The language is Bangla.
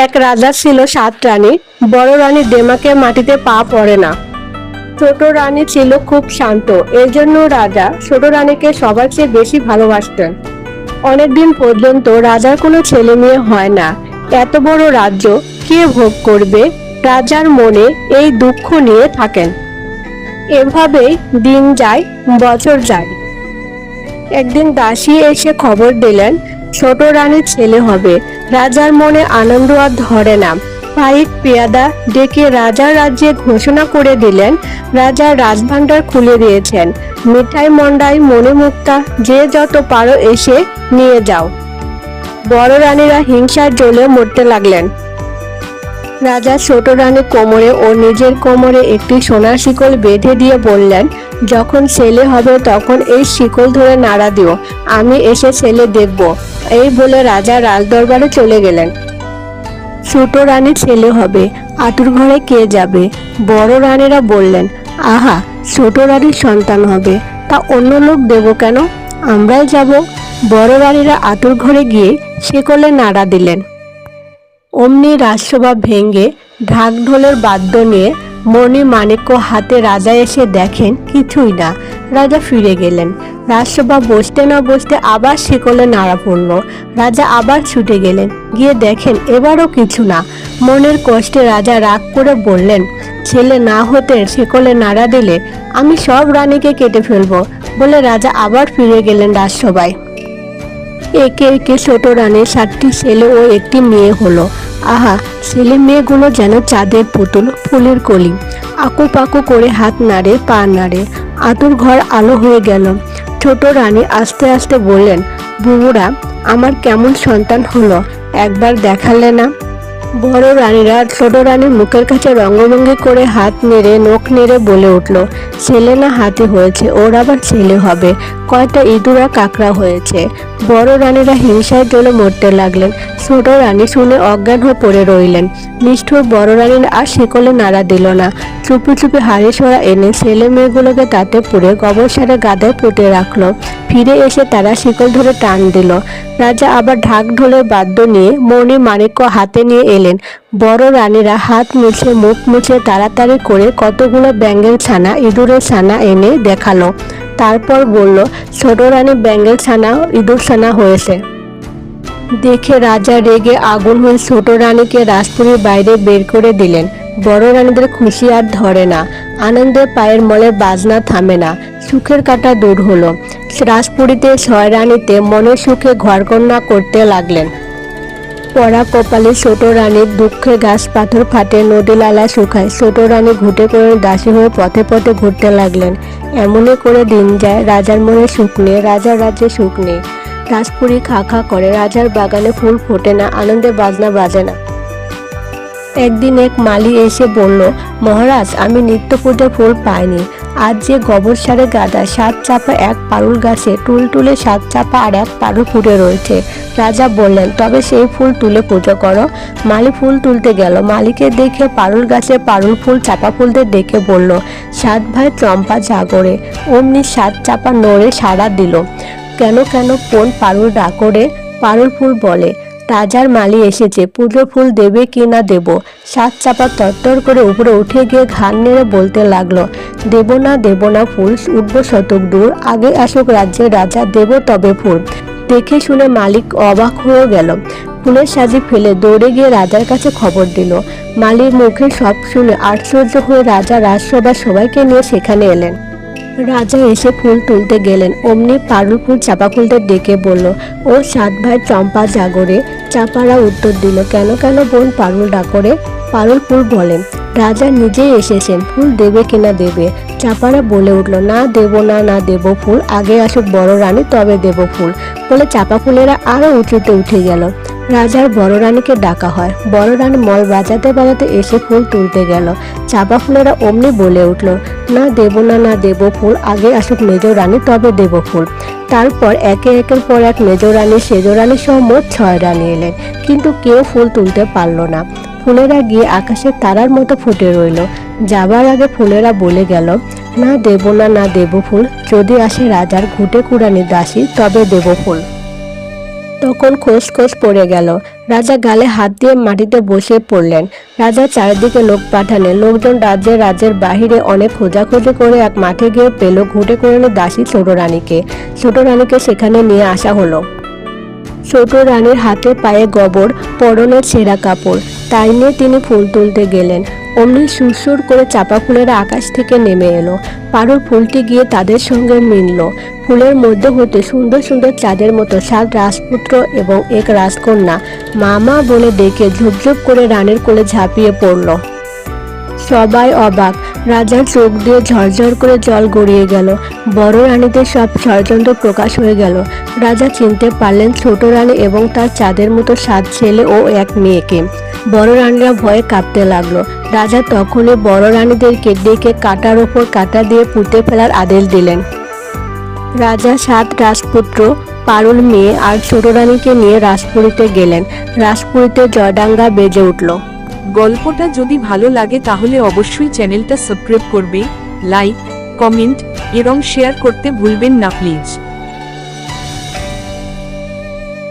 এক রাজা ছিল 7 রানী। বড় রানীর দেমাকে মাটিতে পা পড়ে না। ছোট রানী ছিল খুব শান্ত, এর জন্য রাজা ছোট রানীকে সবার চেয়ে বেশি ভালোবাসতেন। অনেকদিন পর্যন্ত রাজার কোনো ছেলে মেয়ে হয় না। এত বড় রাজ্য কে ভোগ করবে? রাজার মনে এই দুঃখ নিয়ে থাকেন। এভাবেই দিন যায়, বছর যায়। একদিন দাসী এসে খবর দিলেন ছোট রানীর ছেলে হবে। রাজার মনে আনন্দ আর ধরে না। পাইক পেয়াদা ডেকে রাজার রাজ্যে ঘোষণা করে দিলেন রাজার রাজভাণ্ডার খুলে দিয়েছেন। মিঠাই মন্ডাই মনে মুক্তা যে যত পারো এসে নিয়ে যাও। বড় রানীরা হিংসার জ্বলে মরতে লাগলেন। রাজা ছোট রানীর কোমরে ও নিজের কোমরে একটি সোনার শিকল বেঁধে দিয়ে বললেন, যখন ছেলে হবে তখন এই শিকল ধরে নাড়া দিও, আমি এসে ছেলে দেখব। এই বলে রাজা রাজদরবারে চলে গেলেন। ছোট রানী ছেলে হবে, আতুর ঘরে কে যাবে? বড় রানীরা বললেন, আহা, ছোট রানীর সন্তান হবে, তা অন্য লোক দেব কেন? আমরাই যাব। বড় রানীরা আতুর ঘরে গিয়ে শিকলে নাড়া দিলেন। অমনি রাজসভা ভেঙে ঢাক ঢোলের বাদ্য নিয়ে মণি মাণিক্য হাতে রাজা এসে দেখেন কিছুই না। রাজা ফিরে গেলেন। রাজসভা বসতে না বসতে আবার শিকলে নাড়া পড়ল। রাজা আবার ছুটে গেলেন, গিয়ে দেখেন এবারও কিছু না। মনের কষ্টে রাজা রাগ করে বললেন, ছেলে না হতে শিকলে নাড়া দিলে আমি সব রানীকে কেটে ফেলবো। বলে রাজা আবার ফিরে গেলেন রাজসভায়। একে একে ছোট রানীর 7টি ছেলে ও একটি মেয়ে হলো। আহা, ছেলে মেয়েগুলো যেন চাঁদের পুতুল, ফুলের কলি। আকু পাকু করে হাত নাড়ে, পা নাড়ে। আতুর ঘর আলো হয়ে গেল। ছোট রানী আস্তে আস্তে বললেন, বুবুরা, আমার কেমন সন্তান হলো, একবার দেখালে না? বড় রানীরা ছোট রানীর মুখের কাছে রঙ্গভঙ্গি করে হাত নেড়ে নখ নেড়ে বলে উঠল, ছেলে না হাতি হয়েছে, ওর আবার ছেলে হবে। কয়টা ইঁদুরা কাকড়া হয়েছে। বড় রানীরা হিংসায় জ্বলে মরতে লাগলেন। ছোট রানী শুনে অজ্ঞান হয়ে পড়ে রইলেন। নিষ্ঠুর বড় রানীর আর শিকলে নাড়া দিল না। চুপি চুপি হাড়ি সরা এনে ছেলে মেয়েগুলোকে তাতে পুড়ে গোবর সারে গাদায় পুঁতে রাখলো। ফিরে এসে তারা শিকল ধরে টান দিল। রাজা আবার ঢাক ঢোলের বাদ্য নিয়ে মণি মাণিক্য হাতে নিয়ে এলেন। বড় রানীরা হাত মুছে মুখ মুছে তাড়াতাড়ি করে কতগুলো ব্যাঙের ছানা, ইঁদুরের ছানা এনে দেখালো। তারপর বলল, ছোট রানী ব্যাঙের ছানা, ইঁদুর ছানা হয়েছে। দেখে রাজা রেগে আগুন হয়ে ছোট রানীকে রাজপুরীর বাইরে বের করে দিলেন। বড় রানীদের খুশি আর ধরে না। আনন্দে পায়ের মলে বাজনা থামে না। সুখের কাঁটা দূর হলো। রাজপুরীতে 6 রানীতে মনের সুখে ঘরকন্যা করতে লাগলেন। পড়া কপালে ছোট রানীর দুঃখে গাছ পাথর ফাটে, নদী লালা শুকায়। ছোট রানী ঘুটে করে দাসী হয়ে পথে পথে ঘুরতে লাগলেন। এমনই করে দিন যায়। রাজার মনে সুখ নেই, রাজার রাজ্যে সুখ নেই। রাজপুরী খা খা করে, রাজার বাগানে ফুল ফোটে না, আনন্দে বাজনা বাজে না। একদিন এক মালি এসে বলল, মহারাজ, আমি নিত্য পূজার ফুল পাইনি। আজ যে গোবর সারে গাদা 7 চাপা এক পারুল গাছে টুলটুলে 7 চাপা আর এক পারুল ফুটে রয়েছে। রাজা বললেন, তবে সেই ফুল তুলে পুজো করো। মালি ফুল তুলতে গেল। মালিকে দেখে পারুল গাছে পারুল ফুল চাপা ফুলতে দেখে বলল, 7 ভাই চম্পা জাগরে। অমনি 7 চাপা নড়ে সাড়া দিল। কেন কেন কোন পারুল ডাকরে? পারুল ফুল বলে, রাজার মালি এসেছে, পুজোর ফুল দেবে কি না দেব। 7 চাপা তরতর করে উপরে উঠে গিয়ে ঘাড় নেড়ে বলতে লাগলো, দেব না ফুল, উঠবো শতক দূর, আগে আসুক রাজ্যের রাজা, দেব তবে ফুল। দেখে শুনে মালিক অবাক হয়ে গেল। ফুলের সাজি ফেলে দৌড়ে গিয়ে রাজার কাছে খবর দিল। মালির মুখে সব শুনে আশ্চর্য হয়ে রাজা রাজসভার সবাইকে নিয়ে সেখানে এলেন। রাজা এসে ফুল তুলতে গেলেন। অমনি পারুল ফুল চাপা ফুলদের ডেকে বলল, ও 7 ভাই চম্পা জাগরে। চাপারা উত্তর দিল, কেন কেন বোন পারুল ডাকরে? পারুল ফুল বলেন, রাজা নিজেই এসেছেন, ফুল দেবে কিনা দেবে। চাপারা বলে উঠল, না দেব না দেব ফুল, আগে আসুক বড় রানী, তবে দেব ফুল। বলে চাপা ফুলেরা আরো উঁচুতে উঠে গেল। রাজার বড় রানীকে ডাকা হয়। বড় রানী মল বাজাতে বাজাতে এসে ফুল তুলতে গেল। চাপা ফুলেরা অমনি বলে উঠল, না দেব ফুল, আগে আসুক মেজ রানী, তবে দেব ফুল। তারপর একের পর এক মেজ রানী, সেজ রানী সহ মোট 6 রানী এলেন, কিন্তু কেউ ফুল তুলতে পারল না। ফুলেরা গিয়ে আকাশের তারার মতো ফুটে রইল। যাবার আগে ফুলেরা বলে গেল, না দেব ফুল, যদি আসে রাজার ঘুটে কুড়ানি দাসী, তবে দেব ফুল। তখন খোঁজ পড়ে গেল। রাজা গালে হাত দিয়ে মাটিতে বসে পড়লেন। রাজা চারিদিকে লোক পাঠালেন। লোকজন রাজ্যের বাহিরে অনেক খোঁজাখুঁজি করে এক মাঠে গিয়ে পেল ঘুঁটে করে দাসী ছোট রানীকে। ছোট রানীকে সেখানে নিয়ে আসা হলো। ছোট রানীর হাতে পায়ে গোবর, পরনে ছেঁড়া কাপড়, তাই নিয়ে তিনি ফুল তুলতে গেলেন। অমনি সুরসুর করে চাপা ফুলেরা আকাশ থেকে নেমে এলো। পারুর ফুলটি গিয়ে তাদের সঙ্গে মিলল। ফুলের মধ্যে হতে সুন্দর সুন্দর চাঁদের মতো 7 রাজপুত্র এবং এক রাজকন্যা মামা বলে ডেকে ঝুপঝুপ করে রানীর কোলে ঝাঁপিয়ে পড়ল। সবাই অবাক। রাজার চোখ দিয়ে ঝরঝর করে জল গড়িয়ে গেল। বড় রানীদের সব ষড়যন্ত্র প্রকাশ হয়ে গেল। রাজা চিনতে পারলেন ছোট রানী এবং তার চাঁদের মতো 7 ছেলে ও এক মেয়েকে। বড় রানীরা ভয়ে কাঁপতে লাগলো। রাজা তখনই বড় রানীদেরকে ডেকে কাঁটার ওপর কাঁটা দিয়ে পুঁতে ফেলার আদেশ দিলেন। রাজা 7 রাজপুত্র, পারুল মেয়ে আর ছোট রানীকে নিয়ে রাজপুরীতে গেলেন। রাজপুরীতে জয়ডাঙ্গা বেজে উঠল। গল্পটা যদি ভালো লাগে তাহলে অবশ্যই চ্যানেলটা সাবস্ক্রাইব করবে, লাইক, কমেন্ট এবং শেয়ার করতে ভুলবেন না প্লিজ।